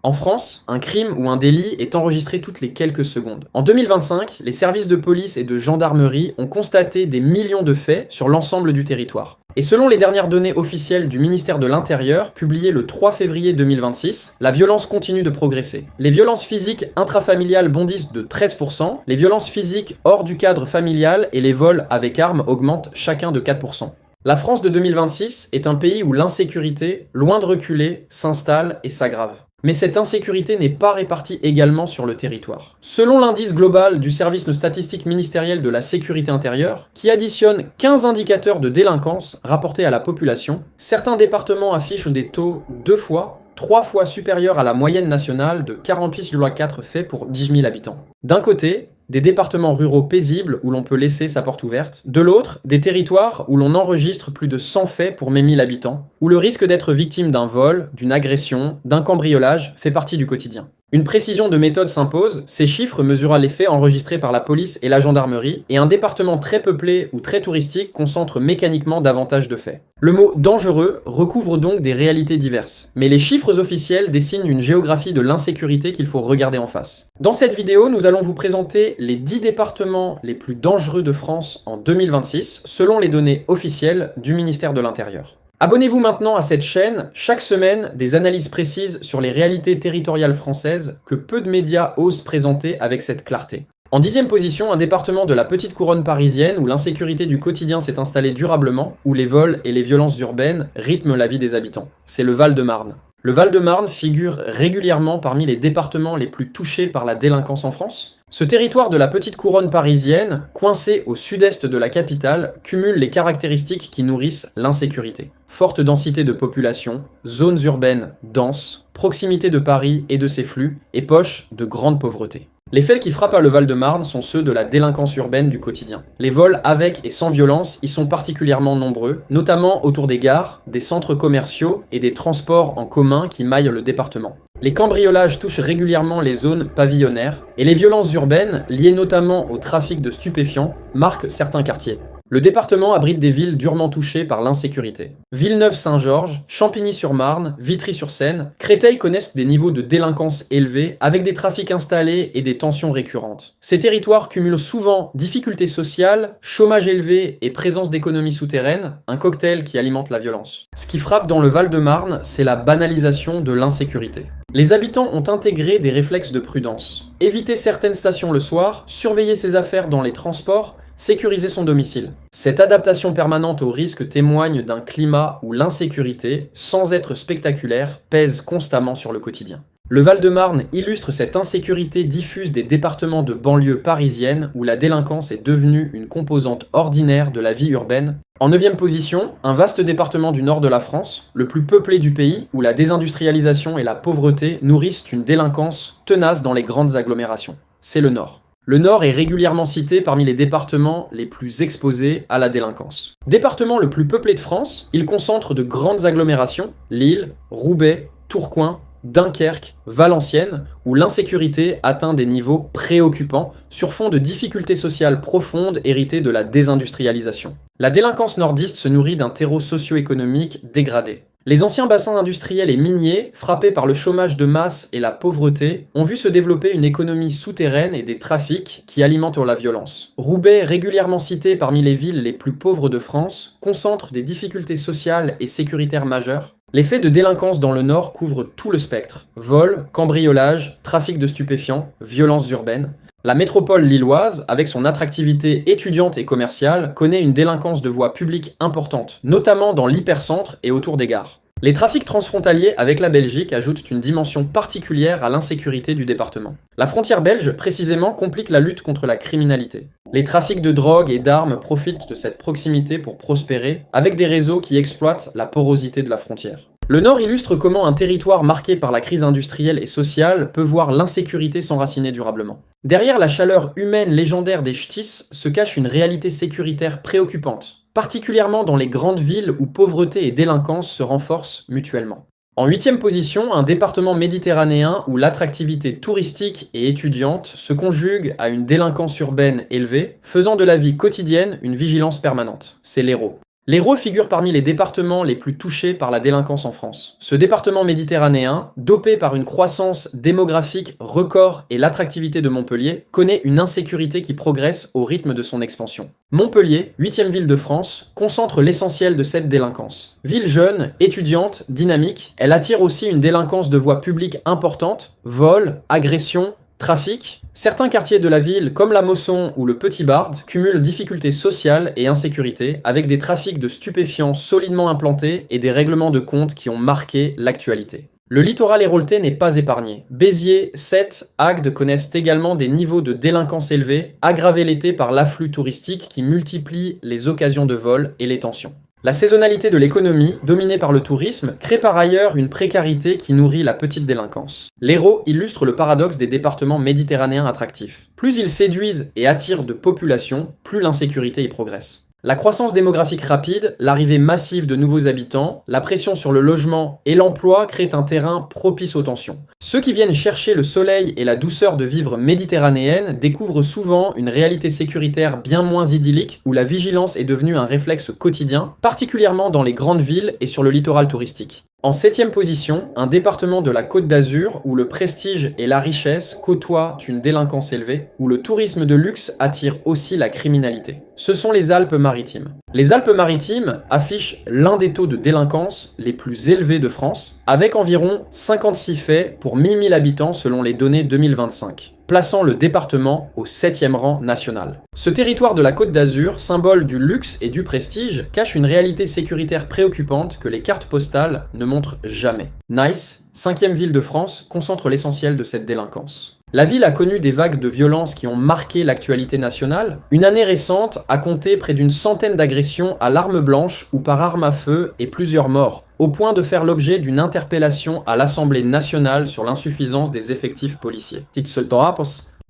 En France, un crime ou un délit est enregistré toutes les quelques secondes. En 2025, les services de police et de gendarmerie ont constaté des millions de faits sur l'ensemble du territoire. Et selon les dernières données officielles du ministère de l'Intérieur, publiées le 3 février 2026, la violence continue de progresser. Les violences physiques intrafamiliales bondissent de 13%, les violences physiques hors du cadre familial et les vols avec armes augmentent chacun de 4%. La France de 2026 est un pays où l'insécurité, loin de reculer, s'installe et s'aggrave. Mais cette insécurité n'est pas répartie également sur le territoire. Selon l'indice global du service de statistique ministériel de la sécurité intérieure, qui additionne 15 indicateurs de délinquance rapportés à la population, certains départements affichent des taux 3 fois supérieurs à la moyenne nationale de 48,4 faits pour 10 000 habitants. D'un côté, des départements ruraux paisibles où l'on peut laisser sa porte ouverte. De l'autre, des territoires où l'on enregistre plus de 100 faits pour mes 1000 habitants, où le risque d'être victime d'un vol, d'une agression, d'un cambriolage fait partie du quotidien. Une précision de méthode s'impose, ces chiffres mesurent les faits enregistrés par la police et la gendarmerie, et un département très peuplé ou très touristique concentre mécaniquement davantage de faits. Le mot « dangereux » recouvre donc des réalités diverses, mais les chiffres officiels dessinent une géographie de l'insécurité qu'il faut regarder en face. Dans cette vidéo, nous allons vous présenter les 10 départements les plus dangereux de France en 2026, selon les données officielles du ministère de l'Intérieur. Abonnez-vous maintenant à cette chaîne, chaque semaine, des analyses précises sur les réalités territoriales françaises que peu de médias osent présenter avec cette clarté. En 10e position, un département de la petite couronne parisienne où l'insécurité du quotidien s'est installée durablement, où les vols et les violences urbaines rythment la vie des habitants. C'est le Val-de-Marne. Le Val-de-Marne figure régulièrement parmi les départements les plus touchés par la délinquance en France. Ce territoire de la petite couronne parisienne, coincé au sud-est de la capitale, cumule les caractéristiques qui nourrissent l'insécurité. Forte densité de population, zones urbaines denses, proximité de Paris et de ses flux, et poche de grande pauvreté. Les faits qui frappent à le Val-de-Marne sont ceux de la délinquance urbaine du quotidien. Les vols avec et sans violence y sont particulièrement nombreux, notamment autour des gares, des centres commerciaux et des transports en commun qui maillent le département. Les cambriolages touchent régulièrement les zones pavillonnaires, et les violences urbaines, liées notamment au trafic de stupéfiants, marquent certains quartiers. Le département abrite des villes durement touchées par l'insécurité. Villeneuve-Saint-Georges, Champigny-sur-Marne, Vitry-sur-Seine, Créteil connaissent des niveaux de délinquance élevés avec des trafics installés et des tensions récurrentes. Ces territoires cumulent souvent difficultés sociales, chômage élevé et présence d'économies souterraines, un cocktail qui alimente la violence. Ce qui frappe dans le Val-de-Marne, c'est la banalisation de l'insécurité. Les habitants ont intégré des réflexes de prudence. Éviter certaines stations le soir, surveiller ses affaires dans les transports, sécuriser son domicile. Cette adaptation permanente au risque témoigne d'un climat où l'insécurité, sans être spectaculaire, pèse constamment sur le quotidien. Le Val-de-Marne illustre cette insécurité diffuse des départements de banlieue parisienne où la délinquance est devenue une composante ordinaire de la vie urbaine. En 9e position, un vaste département du nord de la France, le plus peuplé du pays, où la désindustrialisation et la pauvreté nourrissent une délinquance tenace dans les grandes agglomérations. C'est le Nord. Le Nord est régulièrement cité parmi les départements les plus exposés à la délinquance. Département le plus peuplé de France, il concentre de grandes agglomérations, Lille, Roubaix, Tourcoing, Dunkerque, Valenciennes, où l'insécurité atteint des niveaux préoccupants sur fond de difficultés sociales profondes héritées de la désindustrialisation. La délinquance nordiste se nourrit d'un terreau socio-économique dégradé. Les anciens bassins industriels et miniers, frappés par le chômage de masse et la pauvreté, ont vu se développer une économie souterraine et des trafics qui alimentent la violence. Roubaix, régulièrement cité parmi les villes les plus pauvres de France, concentre des difficultés sociales et sécuritaires majeures. Les faits de délinquance dans le Nord couvrent tout le spectre. Vol, cambriolage, trafic de stupéfiants, violences urbaines. La métropole lilloise, avec son attractivité étudiante et commerciale, connaît une délinquance de voies publiques importante, notamment dans l'hypercentre et autour des gares. Les trafics transfrontaliers avec la Belgique ajoutent une dimension particulière à l'insécurité du département. La frontière belge, précisément, complique la lutte contre la criminalité. Les trafics de drogue et d'armes profitent de cette proximité pour prospérer, avec des réseaux qui exploitent la porosité de la frontière. Le Nord illustre comment un territoire marqué par la crise industrielle et sociale peut voir l'insécurité s'enraciner durablement. Derrière la chaleur humaine légendaire des ch'tis se cache une réalité sécuritaire préoccupante, particulièrement dans les grandes villes où pauvreté et délinquance se renforcent mutuellement. En 8e position, un département méditerranéen où l'attractivité touristique et étudiante se conjugue à une délinquance urbaine élevée, faisant de la vie quotidienne une vigilance permanente. C'est l'Hérault. L'Hérault figure parmi les départements les plus touchés par la délinquance en France. Ce département méditerranéen, dopé par une croissance démographique record et l'attractivité de Montpellier, connaît une insécurité qui progresse au rythme de son expansion. Montpellier, 8e ville de France, concentre l'essentiel de cette délinquance. Ville jeune, étudiante, dynamique, elle attire aussi une délinquance de voie publique importante, vols, agressions, trafic. Certains quartiers de la ville, comme la Mosson ou le Petit Barde, cumulent difficultés sociales et insécurité, avec des trafics de stupéfiants solidement implantés et des règlements de compte qui ont marqué l'actualité. Le littoral héraultais n'est pas épargné. Béziers, Sète, Agde connaissent également des niveaux de délinquance élevés, aggravés l'été par l'afflux touristique qui multiplie les occasions de vol et les tensions. La saisonnalité de l'économie, dominée par le tourisme, crée par ailleurs une précarité qui nourrit la petite délinquance. L'Hérault illustre le paradoxe des départements méditerranéens attractifs. Plus ils séduisent et attirent de population, plus l'insécurité y progresse. La croissance démographique rapide, l'arrivée massive de nouveaux habitants, la pression sur le logement et l'emploi créent un terrain propice aux tensions. Ceux qui viennent chercher le soleil et la douceur de vivre méditerranéenne découvrent souvent une réalité sécuritaire bien moins idyllique où la vigilance est devenue un réflexe quotidien, particulièrement dans les grandes villes et sur le littoral touristique. En 7e position, un département de la Côte d'Azur où le prestige et la richesse côtoient une délinquance élevée, où le tourisme de luxe attire aussi la criminalité. Ce sont les Alpes-Maritimes. Les Alpes-Maritimes affichent l'un des taux de délinquance les plus élevés de France, avec environ 56 faits pour 1000 000 habitants selon les données 2025. Plaçant le département au 7e rang national. Ce territoire de la Côte d'Azur, symbole du luxe et du prestige, cache une réalité sécuritaire préoccupante que les cartes postales ne montrent jamais. Nice, 5e ville de France, concentre l'essentiel de cette délinquance. La ville a connu des vagues de violence qui ont marqué l'actualité nationale. Une année récente a compté près d'une centaine d'agressions à l'arme blanche ou par arme à feu et plusieurs morts, au point de faire l'objet d'une interpellation à l'Assemblée nationale sur l'insuffisance des effectifs policiers.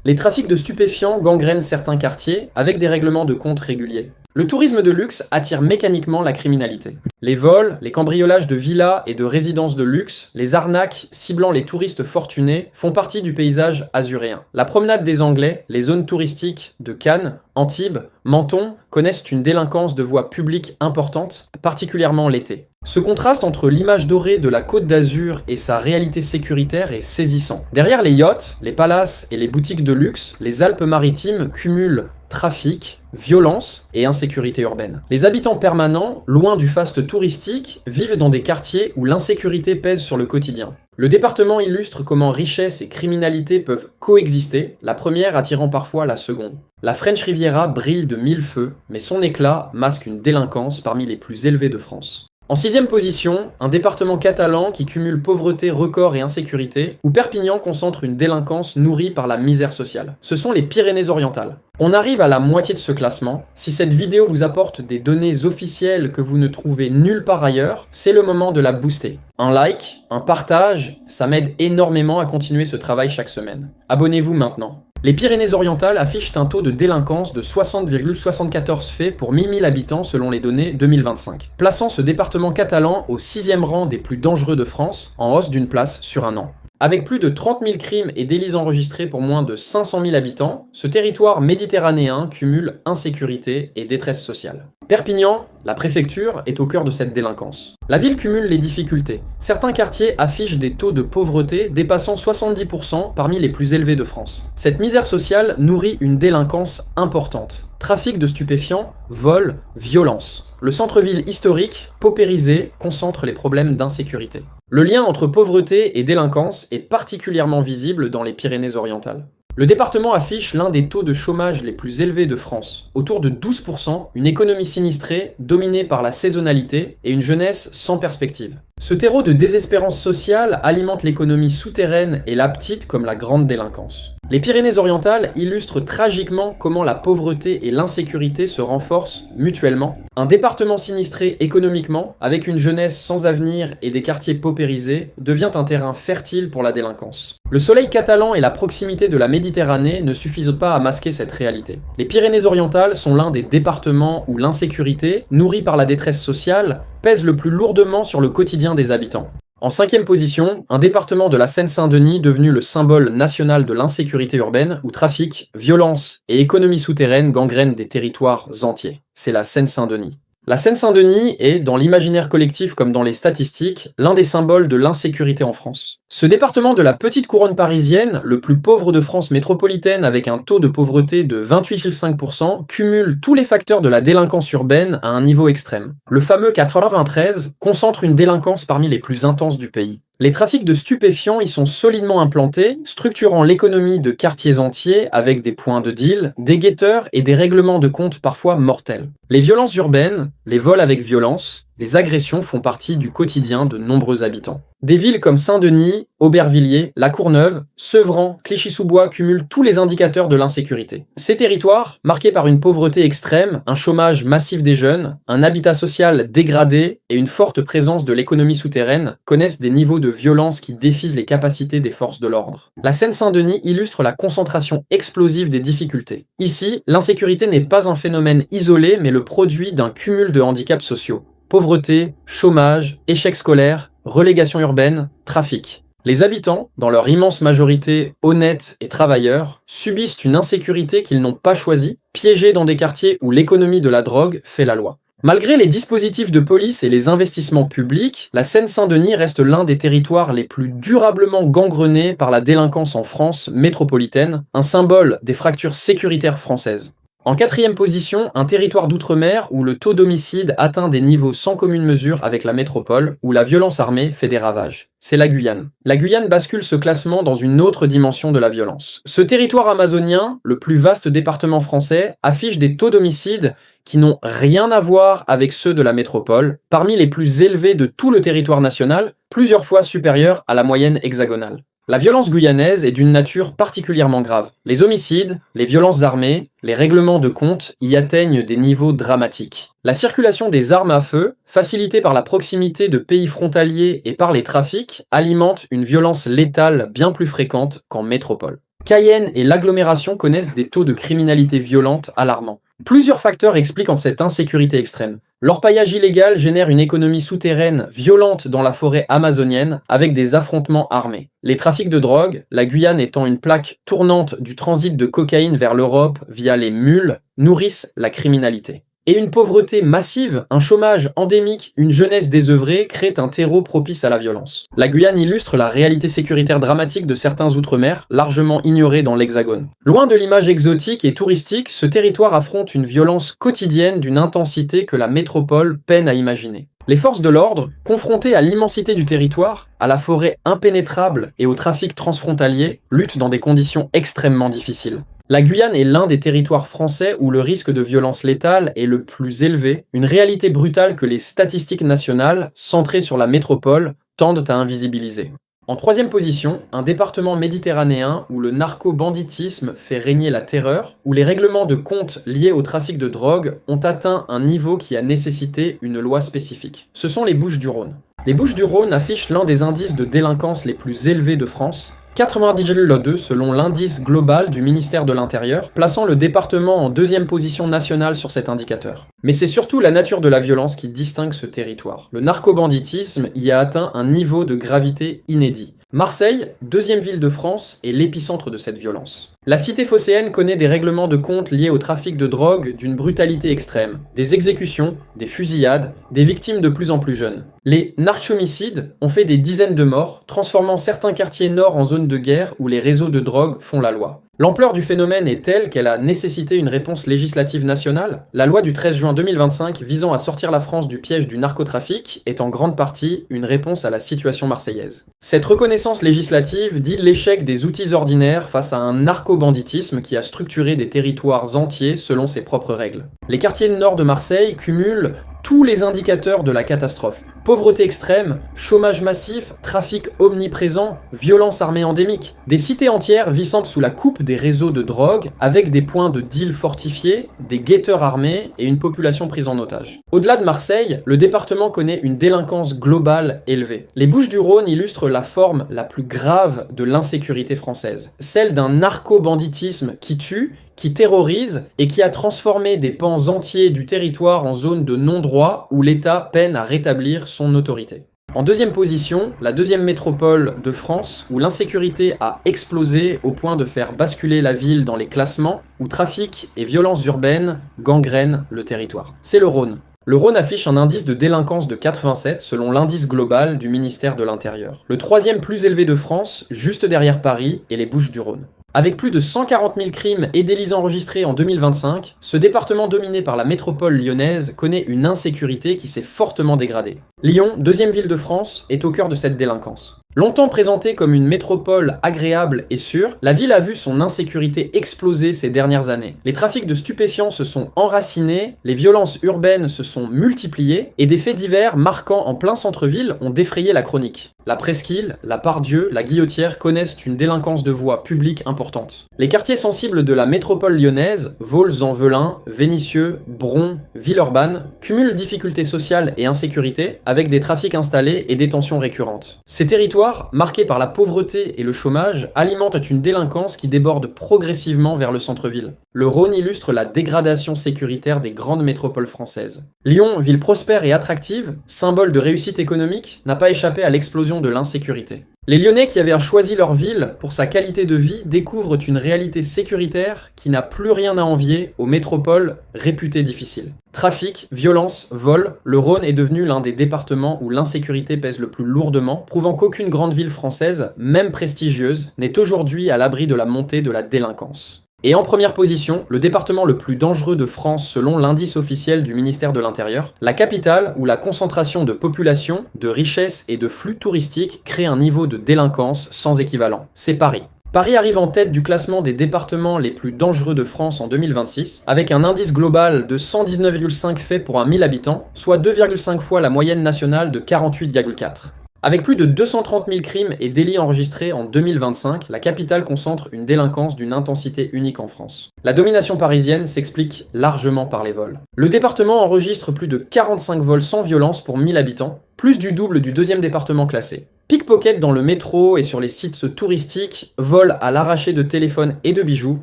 Les trafics de stupéfiants gangrènent certains quartiers avec des règlements de compte réguliers. Le tourisme de luxe attire mécaniquement la criminalité. Les vols, les cambriolages de villas et de résidences de luxe, les arnaques ciblant les touristes fortunés font partie du paysage azuréen. La promenade des Anglais, les zones touristiques de Cannes, Antibes, Menton connaissent une délinquance de voie publique importante, particulièrement l'été. Ce contraste entre l'image dorée de la Côte d'Azur et sa réalité sécuritaire est saisissant. Derrière les yachts, les palaces et les boutiques de luxe, les Alpes-Maritimes cumulent trafic, violence et insécurité urbaine. Les habitants permanents, loin du faste touristique, vivent dans des quartiers où l'insécurité pèse sur le quotidien. Le département illustre comment richesse et criminalité peuvent coexister, la première attirant parfois la seconde. La French Riviera brille de mille feux, mais son éclat masque une délinquance parmi les plus élevées de France. En 6e position, un département catalan qui cumule pauvreté record et insécurité, où Perpignan concentre une délinquance nourrie par la misère sociale. Ce sont les Pyrénées-Orientales. On arrive à la moitié de ce classement. Si cette vidéo vous apporte des données officielles que vous ne trouvez nulle part ailleurs, c'est le moment de la booster. Un like, un partage, ça m'aide énormément à continuer ce travail chaque semaine. Abonnez-vous maintenant. Les Pyrénées-Orientales affichent un taux de délinquance de 60,74 faits pour 1000 000 habitants selon les données 2025, plaçant ce département catalan au 6e rang des plus dangereux de France, en hausse d'une place sur un an. Avec plus de 30 000 crimes et délits enregistrés pour moins de 500 000 habitants, ce territoire méditerranéen cumule insécurité et détresse sociale. Perpignan, la préfecture, est au cœur de cette délinquance. La ville cumule les difficultés. Certains quartiers affichent des taux de pauvreté dépassant 70% parmi les plus élevés de France. Cette misère sociale nourrit une délinquance importante. Trafic de stupéfiants, vols, violences. Le centre-ville historique, paupérisé, concentre les problèmes d'insécurité. Le lien entre pauvreté et délinquance est particulièrement visible dans les Pyrénées-Orientales. Le département affiche l'un des taux de chômage les plus élevés de France, autour de 12%, une économie sinistrée dominée par la saisonnalité et une jeunesse sans perspective. Ce terreau de désespérance sociale alimente l'économie souterraine et la petite comme la grande délinquance. Les Pyrénées-Orientales illustrent tragiquement comment la pauvreté et l'insécurité se renforcent mutuellement. Un département sinistré économiquement, avec une jeunesse sans avenir et des quartiers paupérisés, devient un terrain fertile pour la délinquance. Le soleil catalan et la proximité de la Méditerranée ne suffisent pas à masquer cette réalité. Les Pyrénées-Orientales sont l'un des départements où l'insécurité, nourrie par la détresse sociale, pèse le plus lourdement sur le quotidien des habitants. En 5e position, un département de la Seine-Saint-Denis devenu le symbole national de l'insécurité urbaine où trafic, violence et économie souterraine gangrènent des territoires entiers. C'est la Seine-Saint-Denis. La Seine-Saint-Denis est, dans l'imaginaire collectif comme dans les statistiques, l'un des symboles de l'insécurité en France. Ce département de la petite couronne parisienne, le plus pauvre de France métropolitaine avec un taux de pauvreté de 28,5%, cumule tous les facteurs de la délinquance urbaine à un niveau extrême. Le fameux 93 concentre une délinquance parmi les plus intenses du pays. Les trafics de stupéfiants y sont solidement implantés, structurant l'économie de quartiers entiers avec des points de deal, des guetteurs et des règlements de compte parfois mortels. Les violences urbaines, les vols avec violence, les agressions font partie du quotidien de nombreux habitants. Des villes comme Saint-Denis, Aubervilliers, La Courneuve, Sevran, Clichy-sous-Bois cumulent tous les indicateurs de l'insécurité. Ces territoires, marqués par une pauvreté extrême, un chômage massif des jeunes, un habitat social dégradé et une forte présence de l'économie souterraine, connaissent des niveaux de violence qui défient les capacités des forces de l'ordre. La Seine-Saint-Denis illustre la concentration explosive des difficultés. Ici, l'insécurité n'est pas un phénomène isolé, mais le produit d'un cumul de handicaps sociaux. Pauvreté, chômage, échec scolaire, relégation urbaine, trafic. Les habitants, dans leur immense majorité honnêtes et travailleurs, subissent une insécurité qu'ils n'ont pas choisie, piégés dans des quartiers où l'économie de la drogue fait la loi. Malgré les dispositifs de police et les investissements publics, la Seine-Saint-Denis reste l'un des territoires les plus durablement gangrenés par la délinquance en France métropolitaine, un symbole des fractures sécuritaires françaises. En quatrième position, un territoire d'outre-mer où le taux d'homicide atteint des niveaux sans commune mesure avec la métropole, où la violence armée fait des ravages. C'est la Guyane. La Guyane bascule ce classement dans une autre dimension de la violence. Ce territoire amazonien, le plus vaste département français, affiche des taux d'homicide qui n'ont rien à voir avec ceux de la métropole, parmi les plus élevés de tout le territoire national, plusieurs fois supérieurs à la moyenne hexagonale. La violence guyanaise est d'une nature particulièrement grave. Les homicides, les violences armées, les règlements de compte y atteignent des niveaux dramatiques. La circulation des armes à feu, facilitée par la proximité de pays frontaliers et par les trafics, alimente une violence létale bien plus fréquente qu'en métropole. Cayenne et l'agglomération connaissent des taux de criminalité violente alarmants. Plusieurs facteurs expliquent cette insécurité extrême. L'orpaillage illégal génère une économie souterraine violente dans la forêt amazonienne avec des affrontements armés. Les trafics de drogue, la Guyane étant une plaque tournante du transit de cocaïne vers l'Europe via les mules, nourrissent la criminalité. Et une pauvreté massive, un chômage endémique, une jeunesse désœuvrée créent un terreau propice à la violence. La Guyane illustre la réalité sécuritaire dramatique de certains outre-mer, largement ignorés dans l'Hexagone. Loin de l'image exotique et touristique, ce territoire affronte une violence quotidienne d'une intensité que la métropole peine à imaginer. Les forces de l'ordre, confrontées à l'immensité du territoire, à la forêt impénétrable et au trafic transfrontalier, luttent dans des conditions extrêmement difficiles. La Guyane est l'un des territoires français où le risque de violence létale est le plus élevé, une réalité brutale que les statistiques nationales, centrées sur la métropole, tendent à invisibiliser. En troisième position, un département méditerranéen où le narco-banditisme fait régner la terreur, où les règlements de compte liés au trafic de drogue ont atteint un niveau qui a nécessité une loi spécifique. Ce sont les Bouches-du-Rhône. Les Bouches-du-Rhône affichent l'un des indices de délinquance les plus élevés de France, 90,2 selon l'indice global du ministère de l'Intérieur, plaçant le département en deuxième position nationale sur cet indicateur. Mais c'est surtout la nature de la violence qui distingue ce territoire. Le narcobanditisme y a atteint un niveau de gravité inédit. Marseille, deuxième ville de France, est l'épicentre de cette violence. La cité phocéenne connaît des règlements de compte liés au trafic de drogue d'une brutalité extrême, des exécutions, des fusillades, des victimes de plus en plus jeunes. Les narchomicides ont fait des dizaines de morts, transformant certains quartiers nord en zone de guerre où les réseaux de drogue font la loi. L'ampleur du phénomène est telle qu'elle a nécessité une réponse législative nationale. La loi du 13 juin 2025 visant à sortir la France du piège du narcotrafic est en grande partie une réponse à la situation marseillaise. Cette reconnaissance législative dit l'échec des outils ordinaires face à un narco-banditisme qui a structuré des territoires entiers selon ses propres règles. Les quartiers nord de Marseille cumulent tous les indicateurs de la catastrophe. Pauvreté extrême, chômage massif, trafic omniprésent, violence armée endémique. Des cités entières vissant sous la coupe des réseaux de drogue, avec des points de deal fortifiés, des guetteurs armés et une population prise en otage. Au-delà de Marseille, le département connaît une délinquance globale élevée. Les Bouches-du-Rhône illustrent la forme la plus grave de l'insécurité française, celle d'un narco-banditisme qui tue, qui terrorise et qui a transformé des pans entiers du territoire en zone de non-droit où l'État peine à rétablir son autorité. En deuxième position, la deuxième métropole de France où l'insécurité a explosé au point de faire basculer la ville dans les classements, où trafic et violences urbaines gangrènent le territoire. C'est le Rhône. Le Rhône affiche un indice de délinquance de 87 selon l'indice global du ministère de l'Intérieur. Le troisième plus élevé de France, juste derrière Paris et les Bouches-du-Rhône. Avec plus de 140 000 crimes et délits enregistrés en 2025, ce département dominé par la métropole lyonnaise connaît une insécurité qui s'est fortement dégradée. Lyon, deuxième ville de France, est au cœur de cette délinquance. Longtemps présentée comme une métropole agréable et sûre, la ville a vu son insécurité exploser ces dernières années. Les trafics de stupéfiants se sont enracinés, les violences urbaines se sont multipliées, et des faits divers marquants en plein centre-ville ont défrayé la chronique. La Presqu'île, la Pardieu, la Guillotière connaissent une délinquance de voies publiques importante. Les quartiers sensibles de la métropole lyonnaise, Vaux-en-Velin, Vénissieux, Bron, Villeurbanne, cumulent difficultés sociales et insécurité avec des trafics installés et des tensions récurrentes. Ces territoires, marqués par la pauvreté et le chômage, alimentent une délinquance qui déborde progressivement vers le centre-ville. Le Rhône illustre la dégradation sécuritaire des grandes métropoles françaises. Lyon, ville prospère et attractive, symbole de réussite économique, n'a pas échappé à l'explosion de l'insécurité. Les Lyonnais qui avaient choisi leur ville pour sa qualité de vie découvrent une réalité sécuritaire qui n'a plus rien à envier aux métropoles réputées difficiles. Trafic, violence, vol, le Rhône est devenu l'un des départements où l'insécurité pèse le plus lourdement, prouvant qu'aucune grande ville française, même prestigieuse, n'est aujourd'hui à l'abri de la montée de la délinquance. Et en première position, le département le plus dangereux de France selon l'indice officiel du ministère de l'Intérieur, la capitale où la concentration de population, de richesse et de flux touristiques crée un niveau de délinquance sans équivalent. C'est Paris. Paris arrive en tête du classement des départements les plus dangereux de France en 2026, avec un indice global de 119,5 faits pour 1000 habitants, soit 2,5 fois la moyenne nationale de 48,4. Avec plus de 230 000 crimes et délits enregistrés en 2025, la capitale concentre une délinquance d'une intensité unique en France. La domination parisienne s'explique largement par les vols. Le département enregistre plus de 45 vols sans violence pour 1000 habitants, plus du double du deuxième département classé. Pickpocket dans le métro et sur les sites touristiques, vol à l'arraché de téléphones et de bijoux,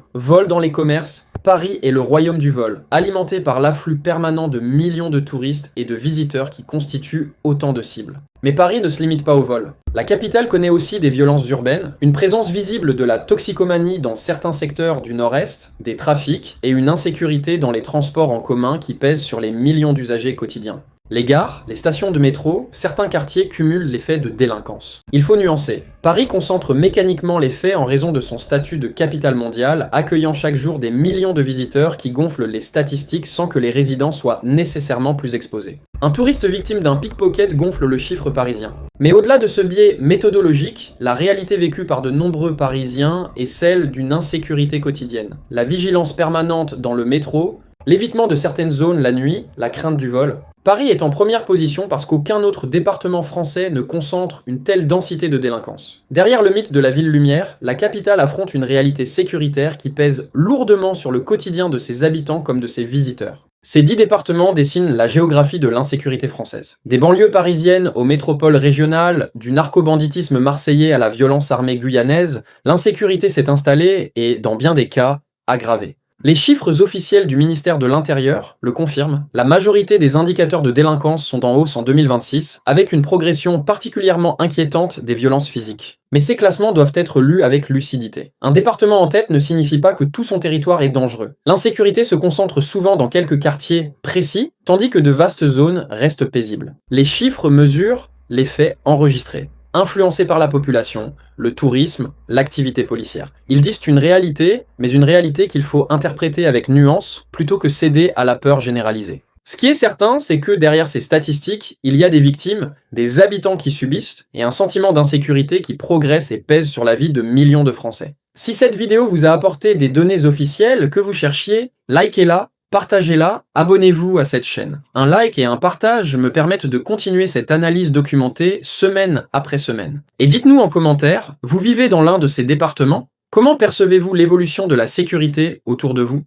vol dans les commerces. Paris est le royaume du vol, alimenté par l'afflux permanent de millions de touristes et de visiteurs qui constituent autant de cibles. Mais Paris ne se limite pas au vol. La capitale connaît aussi des violences urbaines, une présence visible de la toxicomanie dans certains secteurs du nord-est, des trafics et une insécurité dans les transports en commun qui pèsent sur les millions d'usagers quotidiens. Les gares, les stations de métro, certains quartiers cumulent l'effet de délinquance. Il faut nuancer. Paris concentre mécaniquement les faits en raison de son statut de capitale mondiale, accueillant chaque jour des millions de visiteurs qui gonflent les statistiques sans que les résidents soient nécessairement plus exposés. Un touriste victime d'un pickpocket gonfle le chiffre parisien. Mais au-delà de ce biais méthodologique, la réalité vécue par de nombreux Parisiens est celle d'une insécurité quotidienne. La vigilance permanente dans le métro, l'évitement de certaines zones la nuit, la crainte du vol. Paris est en première position parce qu'aucun autre département français ne concentre une telle densité de délinquance. Derrière le mythe de la ville lumière, la capitale affronte une réalité sécuritaire qui pèse lourdement sur le quotidien de ses habitants comme de ses visiteurs. Ces 10 départements dessinent la géographie de l'insécurité française. Des banlieues parisiennes aux métropoles régionales, du narco-banditisme marseillais à la violence armée guyanaise, l'insécurité s'est installée et, dans bien des cas, aggravée. Les chiffres officiels du ministère de l'Intérieur le confirment, la majorité des indicateurs de délinquance sont en hausse en 2026, avec une progression particulièrement inquiétante des violences physiques. Mais ces classements doivent être lus avec lucidité. Un département en tête ne signifie pas que tout son territoire est dangereux. L'insécurité se concentre souvent dans quelques quartiers précis, tandis que de vastes zones restent paisibles. Les chiffres mesurent les faits enregistrés, influencés par la population, le tourisme, l'activité policière. Ils disent une réalité, mais une réalité qu'il faut interpréter avec nuance plutôt que céder à la peur généralisée. Ce qui est certain, c'est que derrière ces statistiques, il y a des victimes, des habitants qui subissent, et un sentiment d'insécurité qui progresse et pèse sur la vie de millions de Français. Si cette vidéo vous a apporté des données officielles que vous cherchiez, likez-la, partagez-la, abonnez-vous à cette chaîne. Un like et un partage me permettent de continuer cette analyse documentée semaine après semaine. Et dites-nous en commentaire, vous vivez dans l'un de ces départements? Comment percevez-vous l'évolution de la sécurité autour de vous?